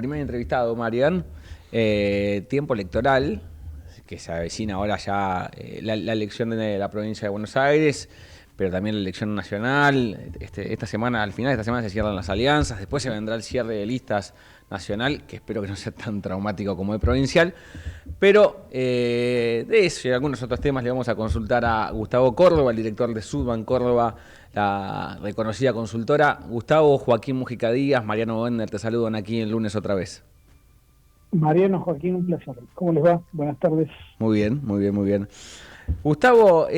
primer entrevistado, Marian. Tiempo electoral, que se avecina ahora ya la elección de la provincia de Buenos Aires, pero también la elección nacional. Esta semana, al final de esta semana se cierran las alianzas, después se vendrá el cierre de listas nacional, que espero que no sea tan traumático como el provincial. Pero de eso y algunos otros temas le vamos a consultar a Gustavo Córdoba, el director de Sudbank Córdoba, la reconocida consultora. Gustavo, Joaquín Mujica Díaz, Mariano Bender, te saludan aquí el lunes otra vez. Mariano, Joaquín, un placer. ¿Cómo les va? Buenas tardes. Muy bien, muy bien, muy bien. Gustavo,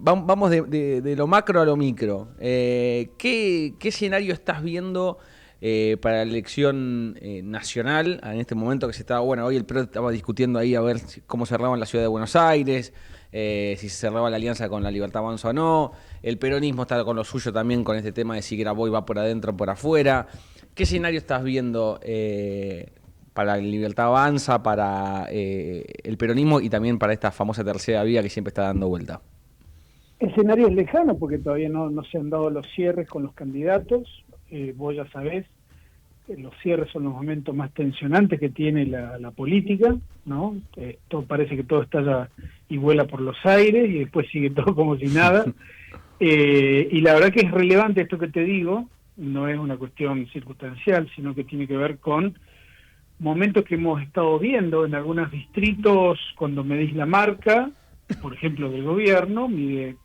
vamos de lo macro a lo micro. ¿Qué escenario estás viendo para la elección nacional en este momento que se estaba, bueno, hoy el PRO estaba discutiendo ahí a ver cómo cerraban la ciudad de Buenos Aires, si se cerraba la alianza con la Libertad Avanza o no, el peronismo está con lo suyo también con este tema de si Graboy va por adentro o por afuera. ¿Qué escenario estás viendo para la Libertad Avanza, para el peronismo y también para esta famosa tercera vía que siempre está dando vuelta? Escenarios lejanos porque todavía no se han dado los cierres con los candidatos. Vos ya sabés, los cierres son los momentos más tensionantes que tiene la política, ¿no? Parece que todo estalla y vuela por los aires y después sigue todo como si nada. Y la verdad que es relevante esto que te digo, no es una cuestión circunstancial, sino que tiene que ver con momentos que hemos estado viendo en algunos distritos. Cuando medís la marca, por ejemplo, del gobierno, mide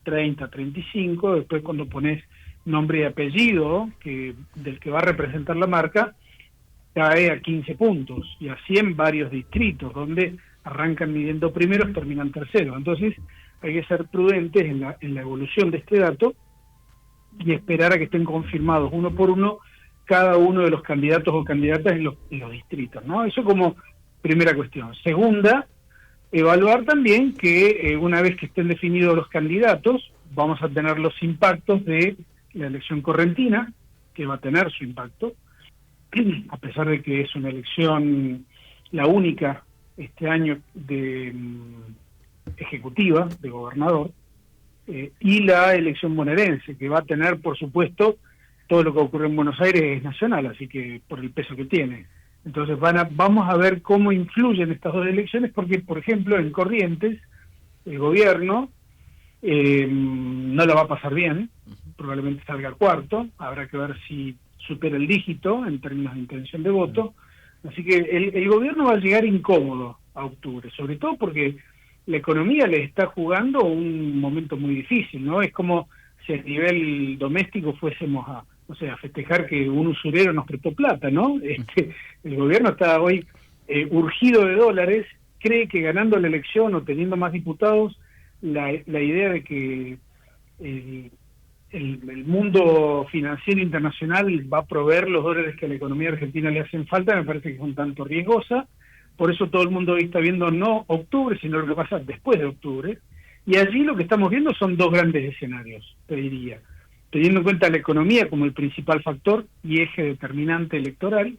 30, 35, después cuando pones nombre y apellido del que va a representar la marca, cae a 15 puntos, y así en varios distritos, donde arrancan midiendo primeros, terminan terceros. Entonces hay que ser prudentes en la evolución de este dato y esperar a que estén confirmados uno por uno cada uno de los candidatos o candidatas en los distritos, ¿no? Eso como primera cuestión. Segunda, evaluar también que una vez que estén definidos los candidatos, vamos a tener los impactos de la elección correntina, que va a tener su impacto, a pesar de que es una elección la única este año de ejecutiva, de gobernador, y la elección bonaerense, que va a tener, por supuesto, todo lo que ocurre en Buenos Aires es nacional, así que por el peso que tiene. Entonces vamos a ver cómo influyen estas dos elecciones, porque, por ejemplo, en Corrientes, el gobierno no la va a pasar bien, probablemente salga cuarto, habrá que ver si supera el dígito en términos de intención de voto, así que el gobierno va a llegar incómodo a octubre, sobre todo porque la economía le está jugando un momento muy difícil, ¿no? Es como si a nivel doméstico fuésemos a festejar que un usurero nos prestó plata, ¿no? El gobierno está hoy urgido de dólares, cree que ganando la elección o teniendo más diputados, la idea de que el mundo financiero internacional va a proveer los dólares que a la economía argentina le hacen falta, me parece que es un tanto riesgosa. Por eso todo el mundo hoy está viendo no octubre, sino lo que pasa después de octubre. Y allí lo que estamos viendo son dos grandes escenarios, te diría. Teniendo en cuenta la economía como el principal factor y eje determinante electoral,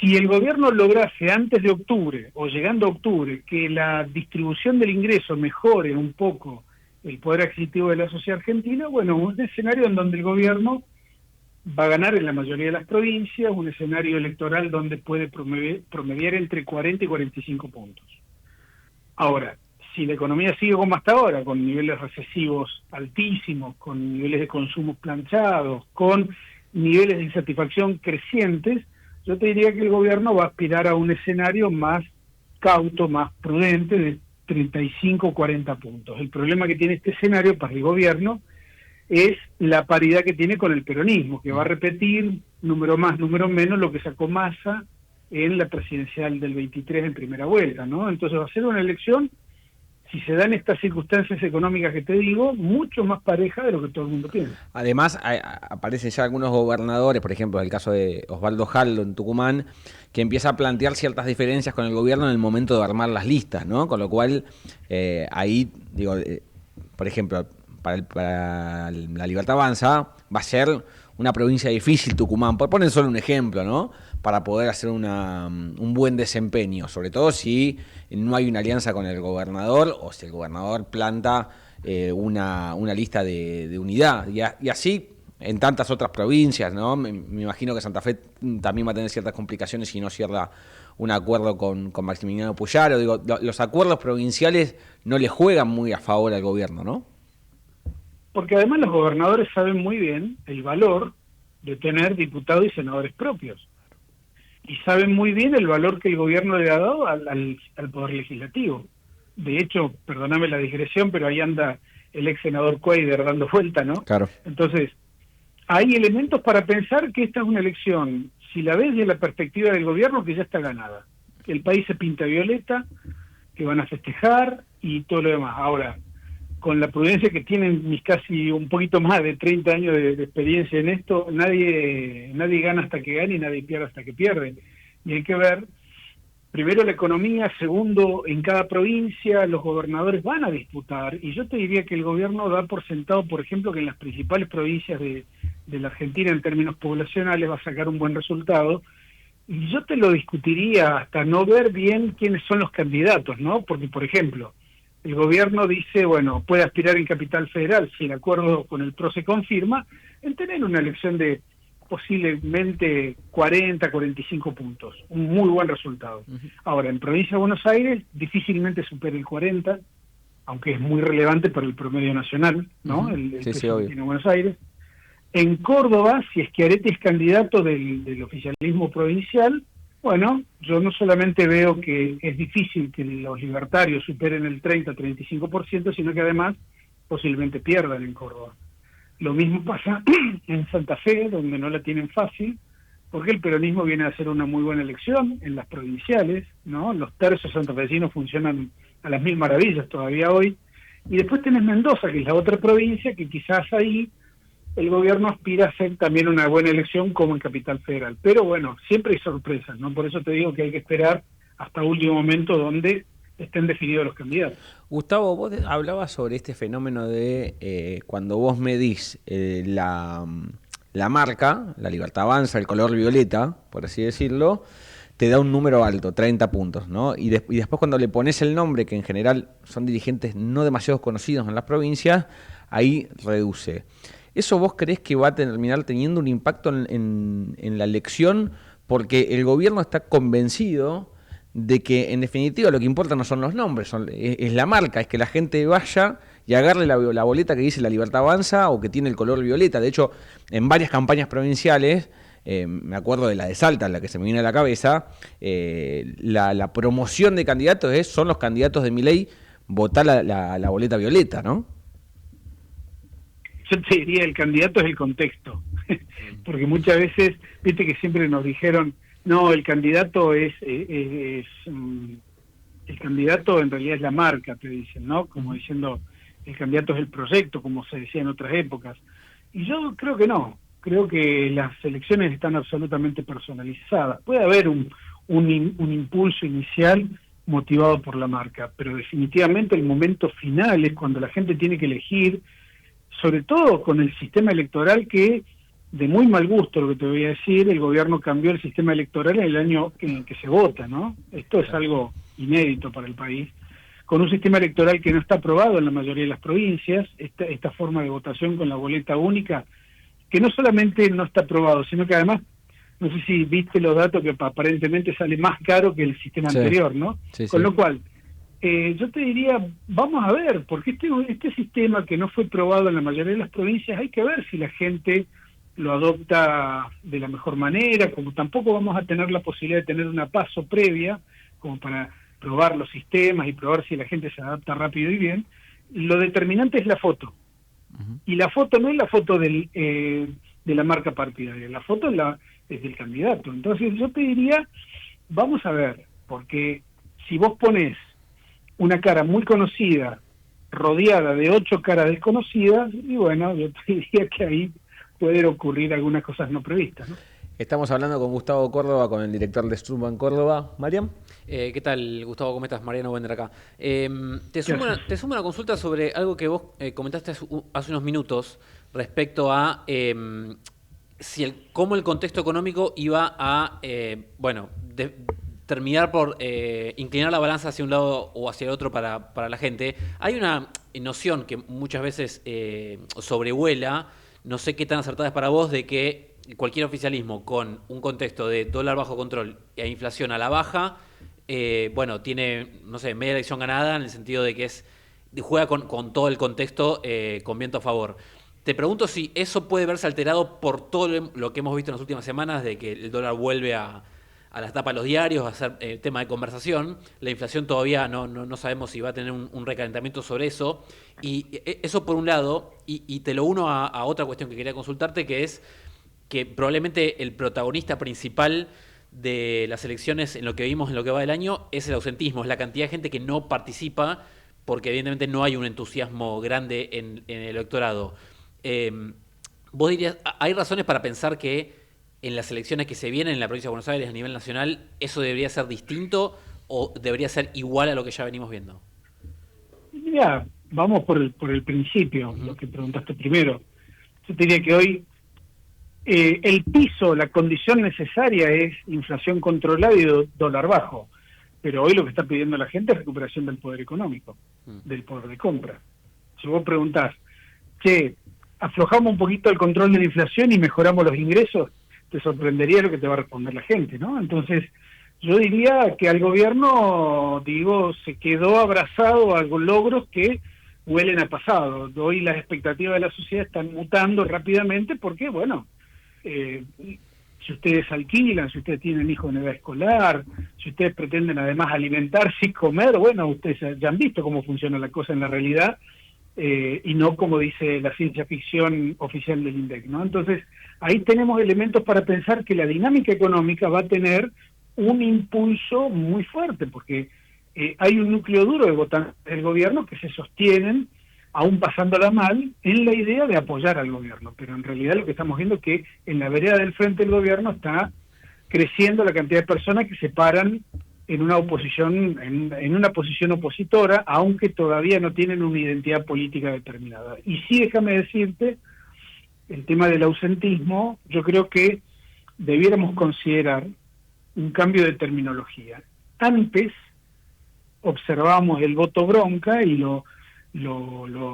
si el gobierno lograse antes de octubre o llegando a octubre que la distribución del ingreso mejore un poco el poder adquisitivo de la sociedad argentina, bueno, un escenario en donde el gobierno va a ganar en la mayoría de las provincias, un escenario electoral donde puede promediar entre 40 y 45 puntos. Ahora, si la economía sigue como hasta ahora, con niveles recesivos altísimos, con niveles de consumo planchados, con niveles de insatisfacción crecientes, yo te diría que el gobierno va a aspirar a un escenario más cauto, más prudente, de 35 o 40 puntos. El problema que tiene este escenario para el gobierno es la paridad que tiene con el peronismo, que va a repetir número más, número menos, lo que sacó Massa en la presidencial del 23 en primera vuelta, ¿no? Entonces va a ser una elección, si se dan estas circunstancias económicas que te digo, mucho más pareja de lo que todo el mundo piensa. Además, aparecen ya algunos gobernadores, por ejemplo, el caso de Osvaldo Jallo en Tucumán, que empieza a plantear ciertas diferencias con el gobierno en el momento de armar las listas, ¿no? Con lo cual, ahí, digo, por ejemplo, para la Libertad Avanza va a ser una provincia difícil Tucumán, por poner solo un ejemplo, ¿no? Para poder hacer un buen desempeño, sobre todo si no hay una alianza con el gobernador o si el gobernador planta una lista de unidad. Y así en tantas otras provincias, ¿no? Me imagino que Santa Fe también va a tener ciertas complicaciones si no cierra un acuerdo con Maximiliano Puyaro. Digo, los acuerdos provinciales no le juegan muy a favor al gobierno, ¿no? Porque además los gobernadores saben muy bien el valor de tener diputados y senadores propios. Y saben muy bien el valor que el gobierno le ha dado al Poder Legislativo. De hecho, perdóname la digresión, pero ahí anda el ex senador Cuader dando vuelta, ¿no? Claro. Entonces, hay elementos para pensar que esta es una elección, si la ves desde la perspectiva del gobierno, que ya está ganada. Que el país se pinta violeta, que van a festejar y todo lo demás. Ahora, con la prudencia que tienen mis casi un poquito más de 30 años de experiencia en esto, nadie gana hasta que gana y nadie pierde hasta que pierde. Y hay que ver, primero la economía, segundo, en cada provincia los gobernadores van a disputar, y yo te diría que el gobierno da por sentado, por ejemplo, que en las principales provincias de la Argentina en términos poblacionales va a sacar un buen resultado, y yo te lo discutiría hasta no ver bien quiénes son los candidatos, ¿no? Porque, por ejemplo, el gobierno dice, bueno, puede aspirar en Capital Federal, si el acuerdo con el PRO se confirma, en tener una elección de posiblemente 40, 45 puntos, un muy buen resultado. Ahora, en Provincia de Buenos Aires difícilmente supera el 40, aunque es muy relevante para el promedio nacional, ¿no? El Sí, peso obvio. que tiene Buenos Aires. En Córdoba, si Schiaretti es candidato del oficialismo provincial, bueno, yo no solamente veo que es difícil que los libertarios superen el 30-35%, sino que además posiblemente pierdan en Córdoba. Lo mismo pasa en Santa Fe, donde no la tienen fácil, porque el peronismo viene a hacer una muy buena elección en las provinciales, ¿no? Los tercios santafesinos funcionan a las mil maravillas todavía hoy. Y después tenés Mendoza, que es la otra provincia, que quizás ahí el gobierno aspira a hacer también una buena elección como en Capital Federal. Pero bueno, siempre hay sorpresas, ¿no? Por eso te digo que hay que esperar hasta último momento donde estén definidos los candidatos. Gustavo, vos hablabas sobre este fenómeno de cuando vos medís la marca, la Libertad Avanza, el color violeta, por así decirlo, te da un número alto, 30 puntos, ¿no? Y después cuando le pones el nombre, que en general son dirigentes no demasiado conocidos en las provincias, ahí reduce. ¿Eso vos creés que va a terminar teniendo un impacto en la elección? Porque el gobierno está convencido de que en definitiva lo que importa no son los nombres, es la marca, es que la gente vaya y agarre la boleta que dice la Libertad Avanza o que tiene el color violeta. De hecho, en varias campañas provinciales, me acuerdo de la de Salta, la que se me viene a la cabeza, la promoción de candidatos son los candidatos de Milei, votar la boleta violeta, ¿no? Yo te diría, el candidato es el contexto, porque muchas veces, viste que siempre nos dijeron, no, el candidato el candidato en realidad es la marca, te dicen, ¿no? Como diciendo, el candidato es el proyecto, como se decía en otras épocas. Y yo creo que no, creo que las elecciones están absolutamente personalizadas. Puede haber un impulso inicial motivado por la marca, pero definitivamente el momento final es cuando la gente tiene que elegir, sobre todo con el sistema electoral que, de muy mal gusto lo que te voy a decir, el gobierno cambió el sistema electoral en el año en que se vota, ¿no? Esto es algo inédito para el país, con un sistema electoral que no está aprobado en la mayoría de las provincias, esta forma de votación con la boleta única, que no solamente no está aprobado, sino que además, no sé si viste los datos, que aparentemente sale más caro que el sistema anterior, ¿no? Sí, con lo cual, yo te diría, vamos a ver, porque este sistema que no fue probado en la mayoría de las provincias, hay que ver si la gente lo adopta de la mejor manera, como tampoco vamos a tener la posibilidad de tener una paso previa, como para probar los sistemas y probar si la gente se adapta rápido y bien. Lo determinante es la foto. Y la foto no es la foto de la marca partidaria, la foto es del candidato. Entonces yo te diría, vamos a ver, porque si vos pones una cara muy conocida rodeada de 8 caras desconocidas, y bueno, yo te diría que ahí pueden ocurrir algunas cosas no previstas, ¿no? Estamos hablando con Gustavo Córdoba, con el director de Strumban Córdoba. ¿Mariam? ¿Qué tal, Gustavo? ¿Cómo estás? Mariano Bender acá. Te sumo una consulta sobre algo que vos comentaste hace unos minutos respecto a cómo el contexto económico iba a, terminar por inclinar la balanza hacia un lado o hacia el otro para la gente. Hay una noción que muchas veces sobrevuela, no sé qué tan acertada es para vos de que cualquier oficialismo con un contexto de dólar bajo control e inflación a la baja, bueno, tiene, no sé, media elección ganada en el sentido de que juega con todo el contexto con viento a favor. Te pregunto si eso puede verse alterado por todo lo que hemos visto en las últimas semanas, de que el dólar vuelve a las tapas de los diarios, a ser tema de conversación. La inflación todavía no sabemos si va a tener un recalentamiento sobre eso. Y eso por un lado, y te lo uno a otra cuestión que quería consultarte, que es que probablemente el protagonista principal de las elecciones en lo que vimos en lo que va del año es el ausentismo, es la cantidad de gente que no participa porque evidentemente no hay un entusiasmo grande en el electorado. Vos dirías, ¿hay razones para pensar que en las elecciones que se vienen en la provincia de Buenos Aires a nivel nacional eso debería ser distinto o debería ser igual a lo que ya venimos viendo? Mira, vamos por el principio, lo que preguntaste primero. Yo te diría que hoy el piso, la condición necesaria es inflación controlada y dólar bajo. Pero hoy lo que está pidiendo la gente es recuperación del poder económico, del poder de compra. Si vos preguntás, che, aflojamos un poquito el control de la inflación y mejoramos los ingresos, te sorprendería lo que te va a responder la gente, ¿no? Entonces, yo diría que al gobierno, se quedó abrazado a logros que huelen a pasado. Hoy las expectativas de la sociedad están mutando rápidamente porque, bueno, si ustedes alquilan, si ustedes tienen hijos en edad escolar, si ustedes pretenden además alimentarse y comer, bueno, ustedes ya han visto cómo funciona la cosa en la realidad, y no como dice la ciencia ficción oficial del INDEC, ¿no? Entonces, ahí tenemos elementos para pensar que la dinámica económica va a tener un impulso muy fuerte, porque hay un núcleo duro de votantes del gobierno que se sostienen, aún pasándola mal, en la idea de apoyar al gobierno. Pero en realidad lo que estamos viendo es que en la vereda del frente del gobierno está creciendo la cantidad de personas que se paran en una oposición, en una posición opositora, aunque todavía no tienen una identidad política determinada. Y sí, déjame decirte, el tema del ausentismo, yo creo que debiéramos considerar un cambio de terminología. Antes observábamos el voto bronca y lo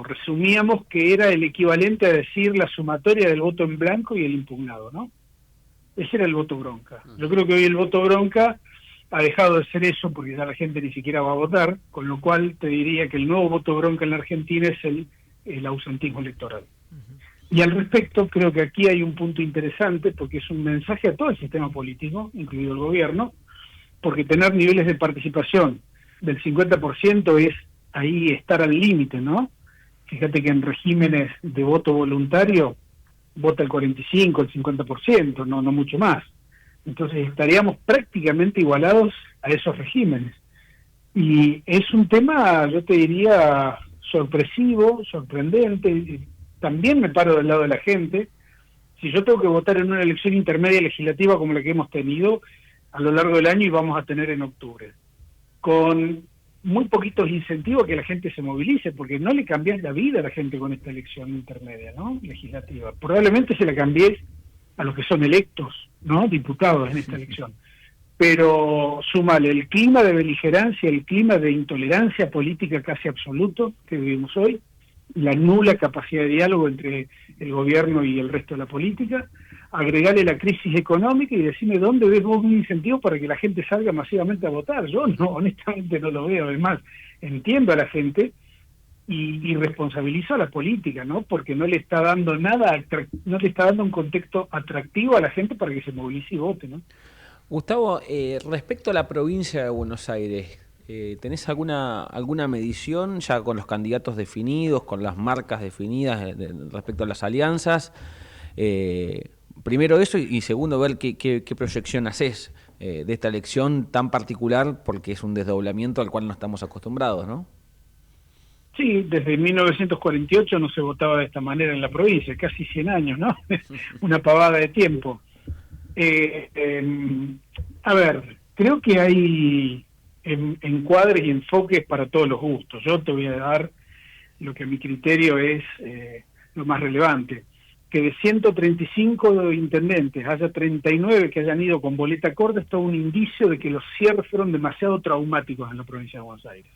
resumíamos que era el equivalente a decir la sumatoria del voto en blanco y el impugnado, ¿no? Ese era el voto bronca. Yo creo que hoy el voto bronca ha dejado de ser eso porque ya la gente ni siquiera va a votar, con lo cual te diría que el nuevo voto bronca en la Argentina es el ausentismo electoral. Y al respecto, creo que aquí hay un punto interesante porque es un mensaje a todo el sistema político, incluido el gobierno, porque tener niveles de participación del 50% es ahí estar al límite, ¿no? Fíjate que en regímenes de voto voluntario vota el 45, el 50%, no mucho más. Entonces estaríamos prácticamente igualados a esos regímenes. Y es un tema, yo te diría, sorpresivo, sorprendente. También me paro del lado de la gente. Si yo tengo que votar en una elección intermedia legislativa como la que hemos tenido a lo largo del año y vamos a tener en octubre, con muy poquitos incentivos a que la gente se movilice, porque no le cambiás la vida a la gente con esta elección intermedia, ¿no? Legislativa. Probablemente se la cambiés a los que son electos, ¿no? Diputados en esta elección. Pero súmale el clima de beligerancia, el clima de intolerancia política casi absoluto que vivimos hoy, la nula capacidad de diálogo entre el gobierno y el resto de la política, agregarle la crisis económica y decirme dónde ves vos un incentivo para que la gente salga masivamente a votar. Yo no, honestamente no lo veo. Además, entiendo a la gente y responsabilizo a la política, ¿no? Porque no le está dando no le está dando un contexto atractivo a la gente para que se movilice y vote, ¿no? Gustavo, respecto a la provincia de Buenos Aires, ¿tenés alguna medición ya con los candidatos definidos, con las marcas definidas respecto a las alianzas? Primero eso y segundo ver qué proyección haces de esta elección tan particular porque es un desdoblamiento al cual no estamos acostumbrados, ¿no? Sí, desde 1948 no se votaba de esta manera en la provincia, casi 100 años, ¿no? Una pavada de tiempo. A ver, creo que hay encuadres y enfoques para todos los gustos. Yo te voy a dar lo que a mi criterio es lo más relevante. Que de 135 intendentes haya 39 que hayan ido con boleta corta es todo un indicio de que los cierres fueron demasiado traumáticos en la provincia de Buenos Aires,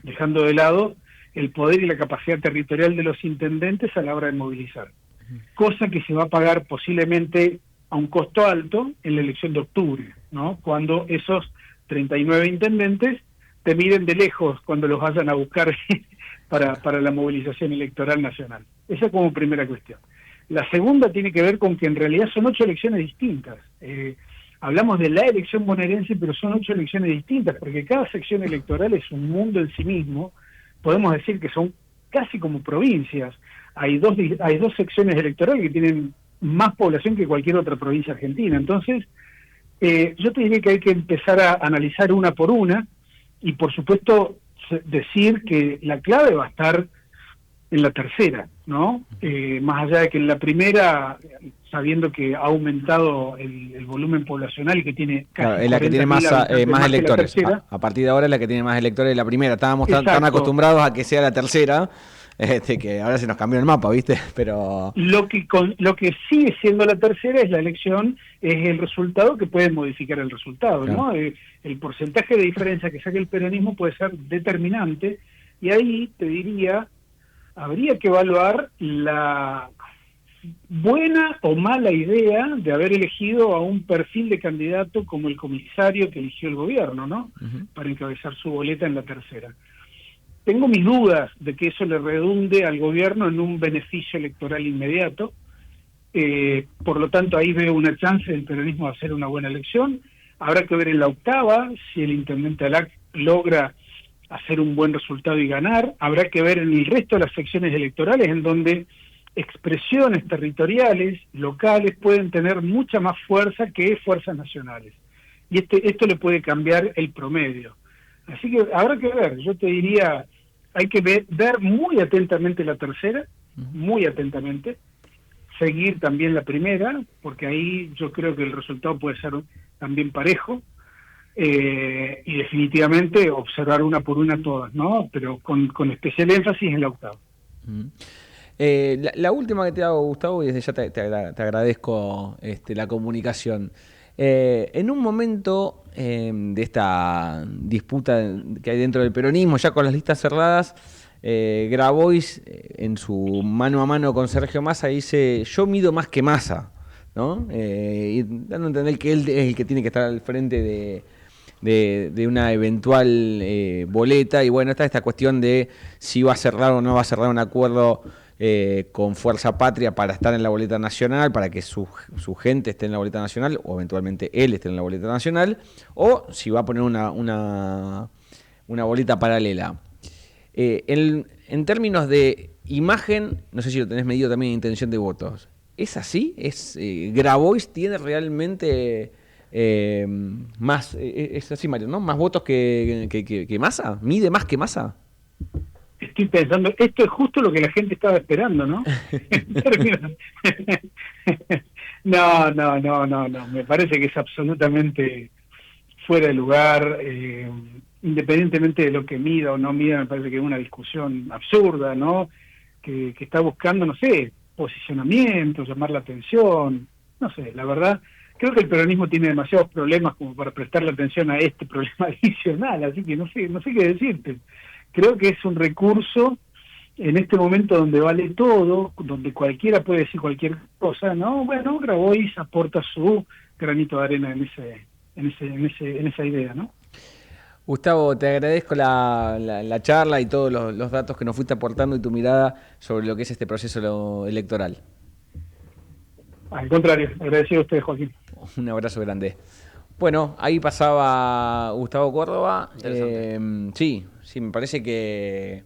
dejando de lado el poder y la capacidad territorial de los intendentes a la hora de movilizar. cosa que se va a pagar posiblemente a un costo alto en la elección de octubre, ¿no? Cuando esos 39 intendentes te miren de lejos cuando los vayan a buscar para la movilización electoral nacional. Esa como primera cuestión. La segunda tiene que ver con que en realidad son 8 elecciones distintas. Hablamos de la elección bonaerense, pero son 8 elecciones distintas, porque cada sección electoral es un mundo en sí mismo. Podemos decir que son casi como provincias. Hay dos secciones electorales que tienen más población que cualquier otra provincia argentina. Entonces, yo te diría que hay que empezar a analizar una por una y, por supuesto, decir que la clave va a estar en la tercera, ¿no? Más allá de que en la primera, sabiendo que ha aumentado el volumen poblacional y que tiene casi claro, es la que tiene más electores. A partir de ahora es la que tiene más electores de la primera. Estábamos tan acostumbrados a que sea la tercera, que ahora se nos cambió el mapa, ¿viste? Pero lo que sigue siendo la tercera es la elección, es el resultado que puede modificar el resultado, claro, ¿no? El porcentaje de diferencia que saque el peronismo puede ser determinante, y ahí te diría, habría que evaluar la buena o mala idea de haber elegido a un perfil de candidato como el comisario que eligió el gobierno, ¿no? Para encabezar su boleta en la tercera. Tengo mis dudas de que eso le redunde al gobierno en un beneficio electoral inmediato. Por lo tanto, ahí veo una chance del peronismo de hacer una buena elección. Habrá que ver en la octava si el intendente Alac logra hacer un buen resultado y ganar. Habrá que ver en el resto de las secciones electorales, en donde expresiones territoriales, locales, pueden tener mucha más fuerza que fuerzas nacionales. Y esto le puede cambiar el promedio. Así que habrá que ver, yo te diría, hay que ver muy atentamente la tercera, muy atentamente, seguir también la primera, porque ahí yo creo que el resultado puede ser también parejo, y definitivamente observar una por una todas, ¿no? Pero con especial énfasis en la octava. La última que te hago, Gustavo, y desde ya te agradezco la comunicación. En un momento de esta disputa que hay dentro del peronismo, ya con las listas cerradas, Grabois, en su mano a mano con Sergio Massa, dice: yo mido más que Massa, ¿no? Y dando a entender que él es el que tiene que estar al frente de una eventual boleta. Y bueno, está esta cuestión de si va a cerrar o no va a cerrar un acuerdo con Fuerza Patria para estar en la boleta nacional, para que su gente esté en la boleta nacional, o eventualmente él esté en la boleta nacional, o si va a poner una boleta paralela. En términos de imagen, no sé si lo tenés medido también en intención de votos. ¿Es así? ¿Grabois tiene realmente más, es así, Mario, ¿no? ¿Más votos que Massa? ¿Mide más que Massa? Estoy pensando, esto es justo lo que la gente estaba esperando, ¿no? No, me parece que es absolutamente fuera de lugar, independientemente de lo que mida o no mida, me parece que es una discusión absurda, ¿no? Que está buscando, no sé, posicionamiento, llamar la atención, no sé, la verdad, creo que el peronismo tiene demasiados problemas como para prestarle atención a este problema adicional, así que no sé qué decirte. Creo que es un recurso en este momento donde vale todo, donde cualquiera puede decir cualquier cosa, ¿no? Bueno, Grabois aporta su granito de arena en esa idea, ¿no? Gustavo, te agradezco la charla y todos los datos que nos fuiste aportando y tu mirada sobre lo que es este proceso electoral. Al contrario, agradecido a ustedes, Joaquín. Un abrazo grande. Bueno, ahí pasaba Gustavo Córdoba. Sí, me parece que